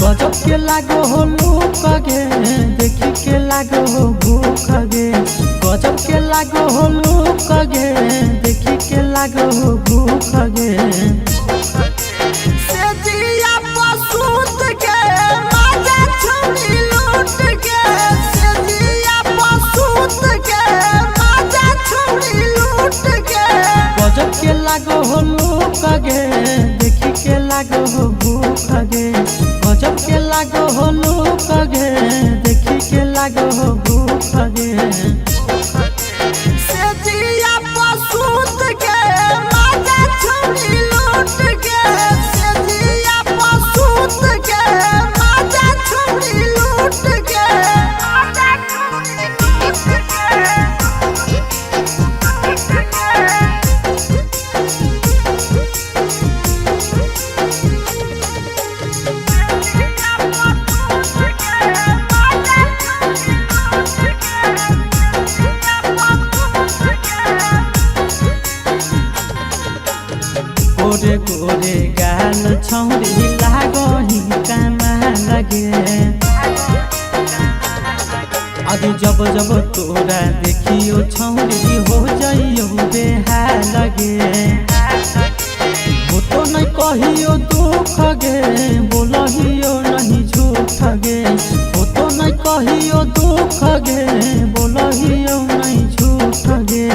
गजब के लागो हो लोक गे देखी के लागो हो भूख गे। गजब के लागो हो लोक गे देखी के लागो हो भूख गे। सेजिया पसूत के माजा छुरी लूट के। सेजिया पसूत के माजा छुरी लूट के। गजब के लागो हो लोक गे देखी के लागो हो भूख गे। गजब के लागो हो लोक गे देखी के लागो हो भूख गे। सेजिया पसूत के माजा छुरी लूट के। सेजिया पसूत के माजा छुरी लूट के। माजा छुरी गोरे गोरे गाल छौरी लागही कामा लगे। अभी जब जब तोरा देखियो छौरी हो जाइयो बेहाल लगे। वो तो नहीं कहियो दुख गे बोलहियो नहीं झूठ गे। वो तो नहीं कहियो दुख गे बोलहियो नहीं झूठ गे।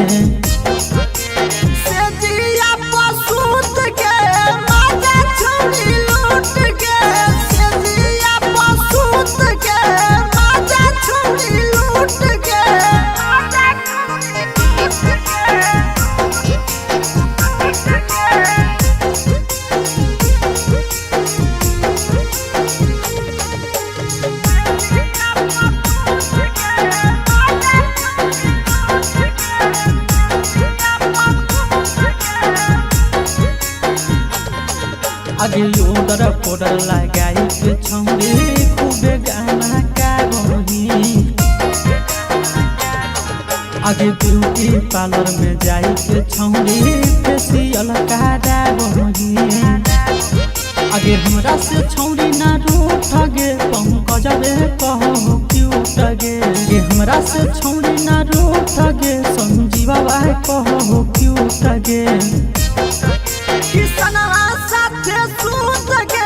सेजिया पसूत के माजा छुरी लूट के। सेजिया पसूत के माजा छुरी लूट के। माजा आगे लोडर पोडर लगाई के छौरी खूबे गाना गाबही। आगे ब्यूटी पार्लर में जाई के छौरी फेसियल कराबही। आगे हमरा से छौरी ना रूठ गे पंकज रे कहो क्यूट गे। आगे हमरा से छौरी ना रूठ गे संजीवा भाई कहो क्यूट गे। किसना साथे सूत के।